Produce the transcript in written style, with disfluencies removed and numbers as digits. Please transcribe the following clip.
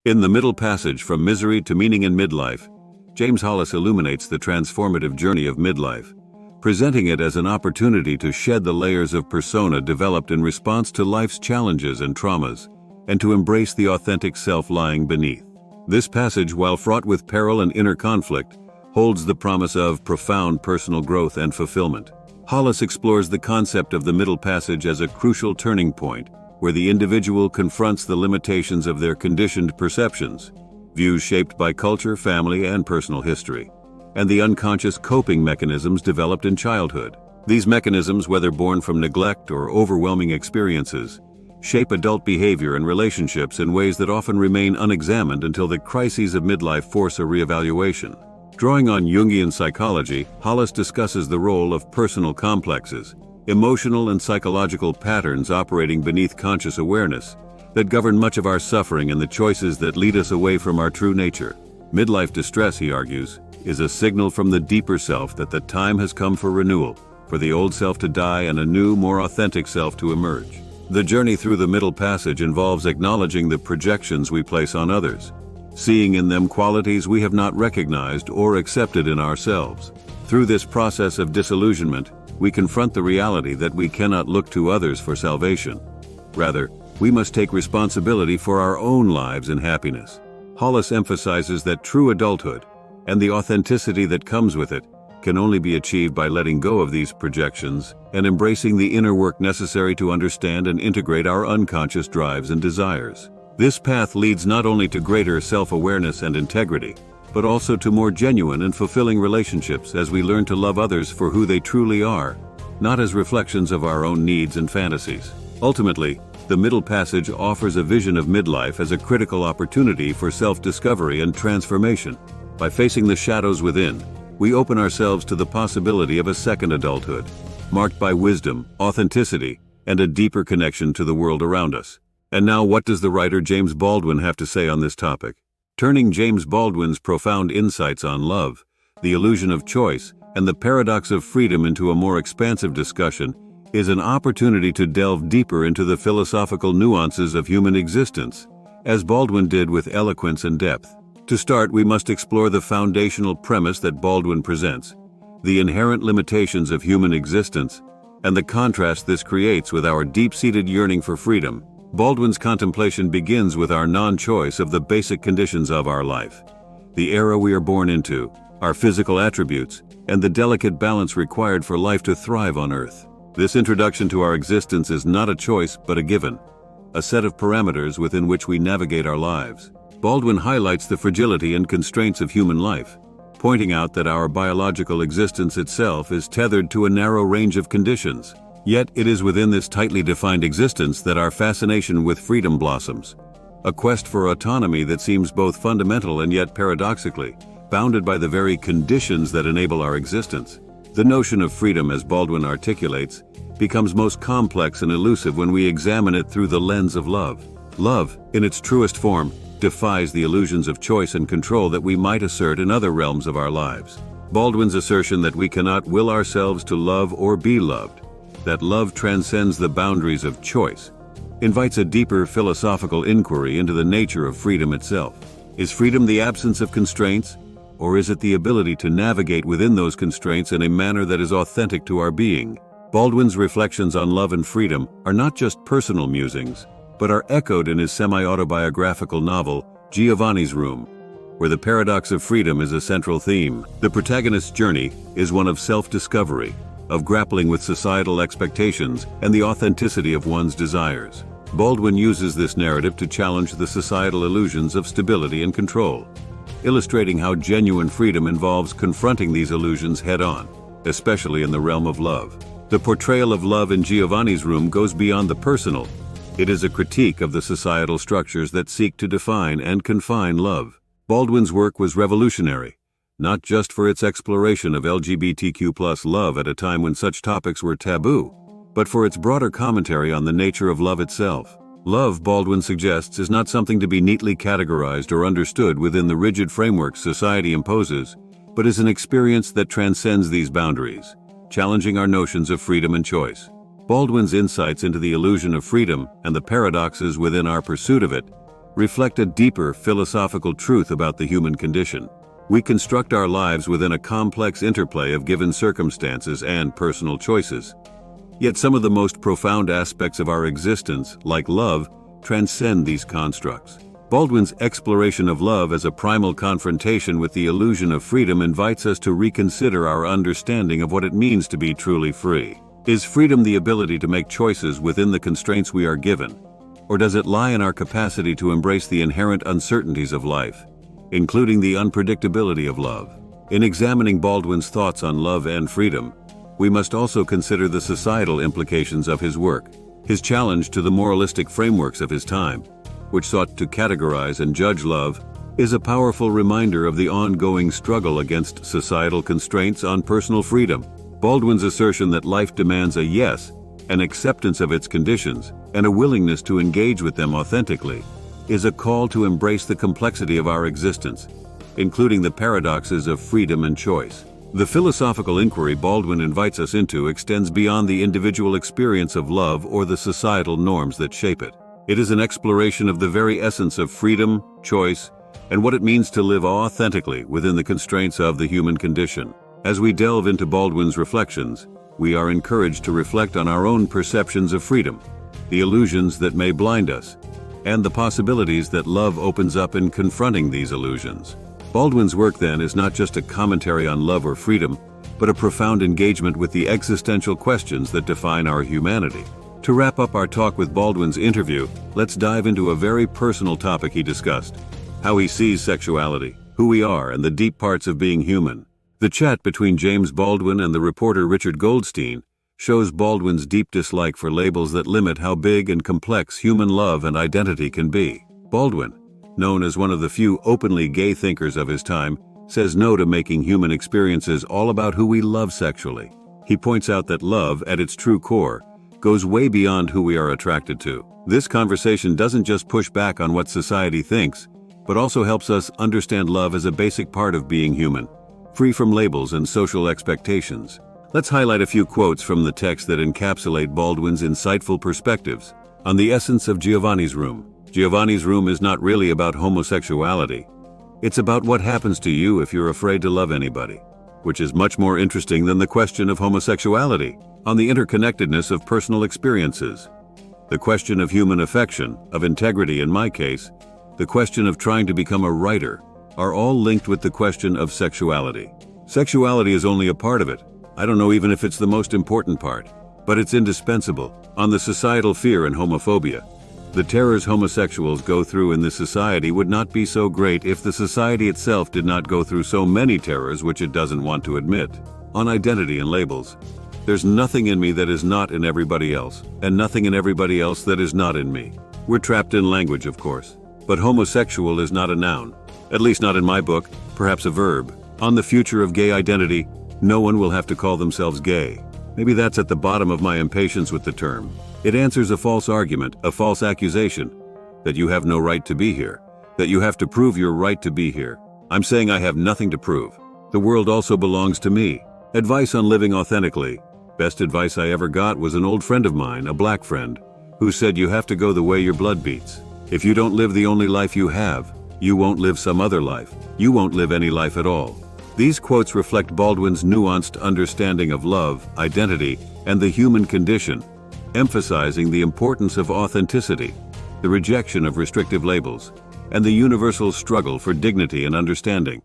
In the middle passage from misery to meaning in midlife, James Hollis illuminates the transformative journey of midlife, presenting it as an opportunity to shed the layers of persona developed in response to life's challenges and traumas, and to embrace the authentic self lying beneath. This passage, while fraught with peril and inner conflict, holds the promise of profound personal growth and fulfillment. Hollis explores the concept of the middle passage as a crucial turning point, where the individual confronts the limitations of their conditioned perceptions, views shaped by culture, family, and personal history, and the unconscious coping mechanisms developed in childhood. These mechanisms, whether born from neglect or overwhelming experiences, shape adult behavior and relationships in ways that often remain unexamined until the crises of midlife force a reevaluation. Drawing on Jungian psychology, Hollis discusses the role of personal complexes, emotional and psychological patterns operating beneath conscious awareness, that govern much of our suffering and the choices that lead us away from our true nature. Midlife distress, he argues, is a signal from the deeper self that the time has come for renewal, for the old self to die and a new, more authentic self to emerge. The journey through the middle passage involves acknowledging the projections we place on others, seeing in them qualities we have not recognized or accepted in ourselves. Through this process of disillusionment, we confront the reality that we cannot look to others for salvation. Rather, we must take responsibility for our own lives and happiness. Hollis emphasizes that true adulthood, and the authenticity that comes with it, can only be achieved by letting go of these projections and embracing the inner work necessary to understand and integrate our unconscious drives and desires. This path leads not only to greater self-awareness and integrity, but also to more genuine and fulfilling relationships as we learn to love others for who they truly are, not as reflections of our own needs and fantasies. Ultimately, the middle passage offers a vision of midlife as a critical opportunity for self-discovery and transformation. By facing the shadows within, we open ourselves to the possibility of a second adulthood, marked by wisdom, authenticity, and a deeper connection to the world around us. And now, what does the writer James Baldwin have to say on this topic? Turning James Baldwin's profound insights on love, the illusion of choice, and the paradox of freedom into a more expansive discussion is an opportunity to delve deeper into the philosophical nuances of human existence, as Baldwin did with eloquence and depth. To start, we must explore the foundational premise that Baldwin presents, the inherent limitations of human existence, and the contrast this creates with our deep-seated yearning for freedom. Baldwin's contemplation begins with our non-choice of the basic conditions of our life, the era we are born into, our physical attributes, and the delicate balance required for life to thrive on Earth. This introduction to our existence is not a choice but a given, a set of parameters within which we navigate our lives. Baldwin highlights the fragility and constraints of human life, pointing out that our biological existence itself is tethered to a narrow range of conditions. Yet it is within this tightly defined existence that our fascination with freedom blossoms, a quest for autonomy that seems both fundamental and yet paradoxically bounded by the very conditions that enable our existence. The notion of freedom, as Baldwin articulates, becomes most complex and elusive when we examine it through the lens of love. Love, in its truest form, defies the illusions of choice and control that we might assert in other realms of our lives. Baldwin's assertion that we cannot will ourselves to love or be loved, that love transcends the boundaries of choice, invites a deeper philosophical inquiry into the nature of freedom itself. Is freedom the absence of constraints, or is it the ability to navigate within those constraints in a manner that is authentic to our being? Baldwin's reflections on love and freedom are not just personal musings, but are echoed in his semi-autobiographical novel, Giovanni's Room, where the paradox of freedom is a central theme. The protagonist's journey is one of self-discovery, of grappling with societal expectations and the authenticity of one's desires. Baldwin uses this narrative to challenge the societal illusions of stability and control, illustrating how genuine freedom involves confronting these illusions head-on, especially in the realm of love. The portrayal of love in Giovanni's Room goes beyond the personal. It is a critique of the societal structures that seek to define and confine love. Baldwin's work was revolutionary, not just for its exploration of LGBTQ+ love at a time when such topics were taboo, but for its broader commentary on the nature of love itself. Love, Baldwin suggests, is not something to be neatly categorized or understood within the rigid frameworks society imposes, but is an experience that transcends these boundaries, challenging our notions of freedom and choice. Baldwin's insights into the illusion of freedom and the paradoxes within our pursuit of it reflect a deeper philosophical truth about the human condition. We construct our lives within a complex interplay of given circumstances and personal choices. Yet some of the most profound aspects of our existence, like love, transcend these constructs. Baldwin's exploration of love as a primal confrontation with the illusion of freedom invites us to reconsider our understanding of what it means to be truly free. Is freedom the ability to make choices within the constraints we are given? Or does it lie in our capacity to embrace the inherent uncertainties of life, including the unpredictability of love? In examining Baldwin's thoughts on love and freedom, we must also consider the societal implications of his work. His challenge to the moralistic frameworks of his time, which sought to categorize and judge love, is a powerful reminder of the ongoing struggle against societal constraints on personal freedom. Baldwin's assertion that life demands a yes, an acceptance of its conditions, and a willingness to engage with them authentically, is a call to embrace the complexity of our existence, including the paradoxes of freedom and choice. The philosophical inquiry Baldwin invites us into extends beyond the individual experience of love or the societal norms that shape it. It is an exploration of the very essence of freedom, choice, and what it means to live authentically within the constraints of the human condition. As we delve into Baldwin's reflections, we are encouraged to reflect on our own perceptions of freedom, the illusions that may blind us, and the possibilities that love opens up in confronting these illusions. Baldwin's work, then, is not just a commentary on love or freedom, but a profound engagement with the existential questions that define our humanity. To wrap up our talk with Baldwin's interview, let's dive into a very personal topic he discussed: how he sees sexuality, who we are, and the deep parts of being human. The chat between James Baldwin and the reporter Richard Goldstein shows Baldwin's deep dislike for labels that limit how big and complex human love and identity can be. Baldwin, known as one of the few openly gay thinkers of his time, says no to making human experiences all about who we love sexually. He points out that love, at its true core, goes way beyond who we are attracted to. This conversation doesn't just push back on what society thinks, but also helps us understand love as a basic part of being human, free from labels and social expectations. Let's highlight a few quotes from the text that encapsulate Baldwin's insightful perspectives on the essence of Giovanni's room. Giovanni's room is not really about homosexuality. It's about what happens to you if you're afraid to love anybody, which is much more interesting than the question of homosexuality. On the interconnectedness of personal experiences, the question of human affection, of integrity in my case, the question of trying to become a writer, are all linked with the question of sexuality. Sexuality is only a part of it. I don't know even if it's the most important part, but it's indispensable. On the societal fear and homophobia, the terrors homosexuals go through in this society would not be so great if the society itself did not go through so many terrors which it doesn't want to admit. On identity and labels, there's nothing in me that is not in everybody else, and nothing in everybody else that is not in me. We're trapped in language, of course, but homosexual is not a noun, at least not in my book, perhaps a verb. On the future of gay identity, no one will have to call themselves gay. Maybe that's at the bottom of my impatience with the term. It answers a false argument, a false accusation, that you have no right to be here, that you have to prove your right to be here. I'm saying I have nothing to prove. The world also belongs to me. Advice on living authentically. Best advice I ever got was an old friend of mine, a black friend, who said you have to go the way your blood beats. If you don't live the only life you have, you won't live some other life. You won't live any life at all. These quotes reflect Baldwin's nuanced understanding of love, identity, and the human condition, emphasizing the importance of authenticity, the rejection of restrictive labels, and the universal struggle for dignity and understanding.